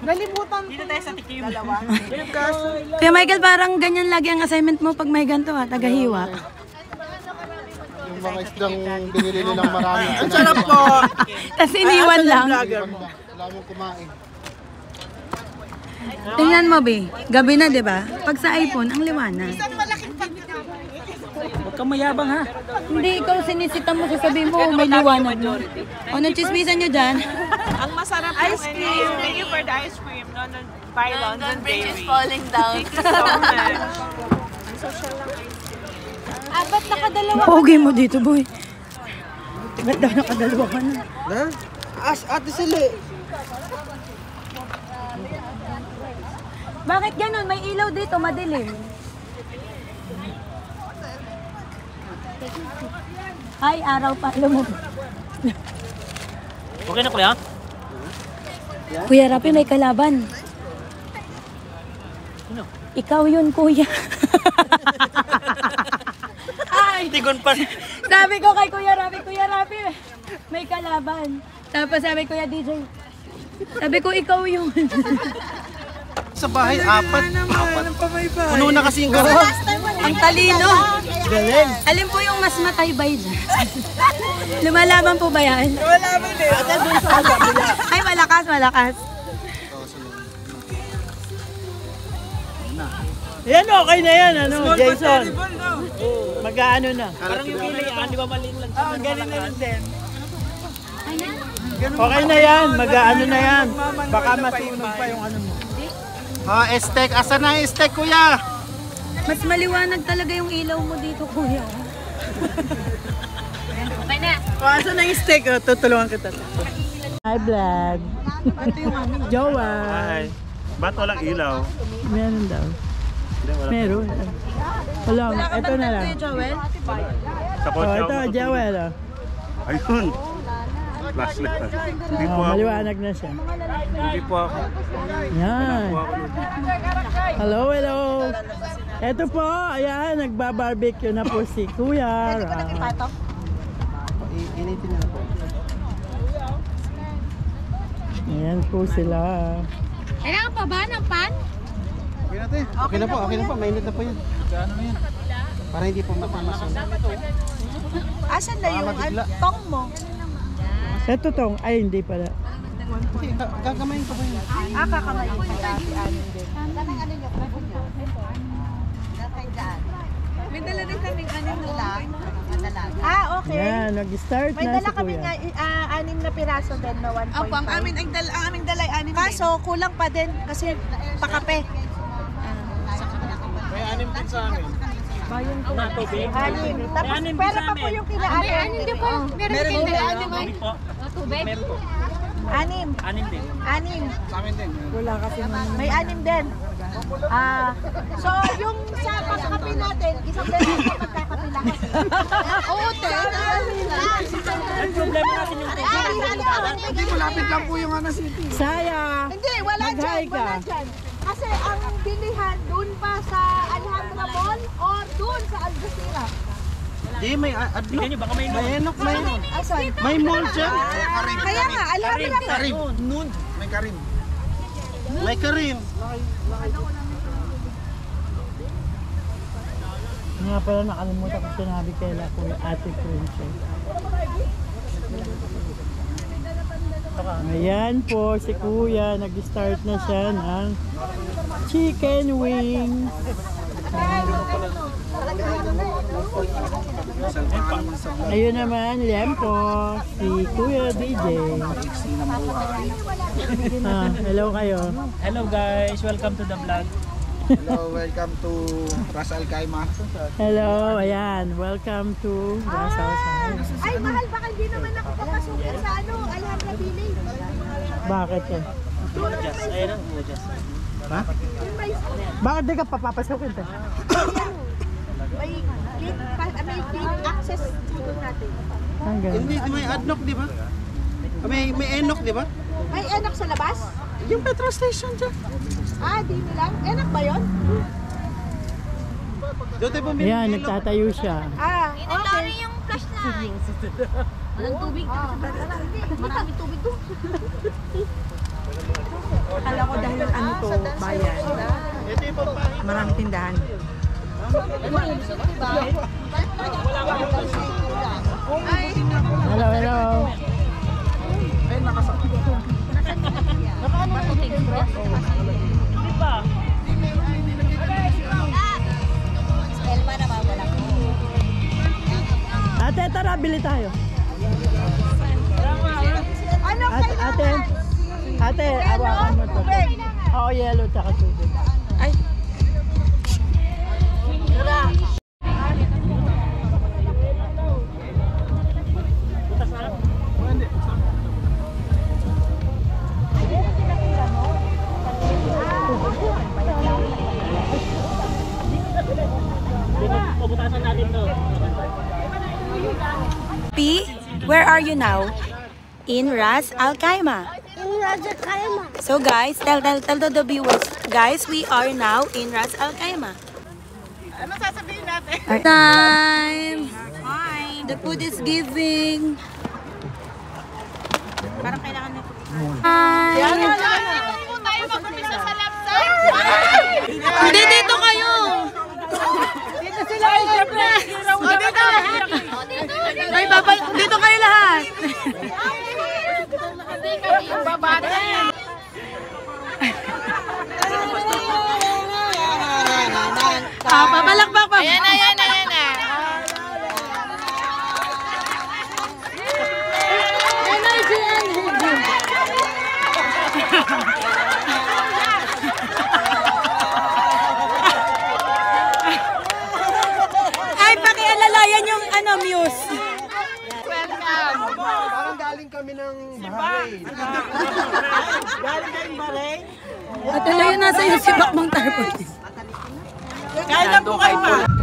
Nalimutan ko. Dito tayo sa tikim. Dalawa. Kaya Michael, parang ganyan lagi ang assignment mo pag may ganito ha, tagahiwa. Yung mga isdang binili nilang marami. Ang sarap po. Tapos iniwan lang. Wala mong kumain. Tingnan mo, Be. Gabi na, di ba? Pag sa iPhone, ang liwanag. Huwag kang mayabang ha. Hindi, ikaw sinisita mo, sasabihin mo, may liwanag mo. O, nang chismisan nyo dyan. Ang masarap ice cream. Thank you for the ice cream. By London Bridge is Dairy. falling down. Thank you so much. Ba't nakadalawa? Pogi mo dito, boy. Ba't daw nakadalawa ka na? Na? Ate Sili. Bakit ganun? May ilaw dito, madilim. Ay, araw pa. Alam mo. Okay na kuya? Kuya Rapi, may kalaban. Ikaw yun, kuya. Ay, Tigon pa. sabi ko kay Kuya Rapi, may kalaban. Tapos sabi Kuya DJ, sabi ko ikaw yun. Sa bahay, apat. Puno na kasi yung garage. Ang talino. Alin po yung mas mataybay dyan? Lumalaban po ba yan? Lumalaban eh. Ay, malakas, malakas. Yan, okay na yan, ano, Jason. Mag-ano na. Parang yung pilihan, di ba maliit lang? Oo, ganun na rin din. Okay na yan, mag-ano na yan. Baka masunog pa yung ano mo. Steak. Asan na yung steak, kuya? Mas maliwanag talaga yung ilaw mo dito, kuya. Okay na. Asan na yung steak? Oh, tutulungan kita. Hi, vlog. Jowa. Hi. Ba't walang ilaw? Meron daw. Meron. Wala, ito na lang. Sa Oh, kotse ito, ako Joel. Oh. Ayun. Flashlight. Hindi po Oh, ako. maliwanag na siya. Hindi po ako. Yan. Hello, hello. Ito po, ayan, nagbabarbecue na po si Kuya. Initin na po. Ayan po sila. Kailangan pa ba ng pan? Okay na po. Mainit na po yan. Para hindi po matamas. Asan na yung tong mo? Ito tong, ay hindi pala. Gagamayin ko ba yun? Kakamayin ko si Anin din. May dala rin kaming anim na okay. Yan, nag-start May na dala si kami Kuya. anim na piraso din na 1.5. Opo, ang aming dala ay anim din. Kaso kulang pa din kasi pakape. May anim din sa amin. Anim. Tapos pera pa po yung kina-anim. Anim din po. Meron din anim ay. Tubig? Anim. Anim. Sa amin din. Wala kasi May anim din. So yung sa pagkakape natin, isang beses na magkakape lahat. Oo, te. Ang problema natin yung Hindi, malapit lang po yung city. Saya. Hindi, wala Mag-hi dyan, ka. wala dyan. Kasi ang bilihan doon pa sa Alhambra Mall or doon sa Algeciras. Di, may adlock. May enok, may enok. Asan? May mall dyan. Kaya nga, Alhambra Mall. Karim. May karim. May karim. Nga pala nakalimutan ko sinabi kaila Kuya Ate Princess. Ayan po si Kuya, nag-start na siya ng chicken wings. Ayun naman, yan po, si Kuya DJ. Hello kayo. Hello guys, welcome to the vlog. Hello, welcome to Ras Al Khaimah. Hello, ayan, welcome to Ras Al Khaimah. Ay, mahal, baka hindi naman ako papasukin sa Alhambra Village. Bakit yan? Ayun, Ha? Bakit di ka papapasukin to? may gate access doon natin. Hanggang. Hindi, may adlock, di ba? May enok, di ba? May enak sa labas? Yung petrol station dyan. Di lang. Enak ba yun? Doon tayo bumili. Ayan, nagtatayo siya. Okay. yung flashlight. Walang tubig. Maraming tubig doon. Akala ko Dito, bayan. Maraming tindahan. Hello, hello. Ate, tara, bili tayo. Ate, awakan mo to. Oo, yellow tsaka tubig. Ay. P, where are you now? In Ras Al Khaimah. So guys, tell the viewers. Guys, we are now in Ras Al Khaimah. Ano sasabihin natin? Time. The food is giving. Parang kailangan na. Hi. Hindi po tayo mag-umpisa sa left side. Hindi, dito kayo. Dito sila. Siyempre. Dito. Ay, dito kayo lahat. Hindi kami yung babate. Papalakpak pa. Ayan na. Ay, pakialalayan yung Muse. Parang galing kami ng Bahrain. At ito yung nasa yung si Bakmang Tarpon. Kaya na po kayo pa.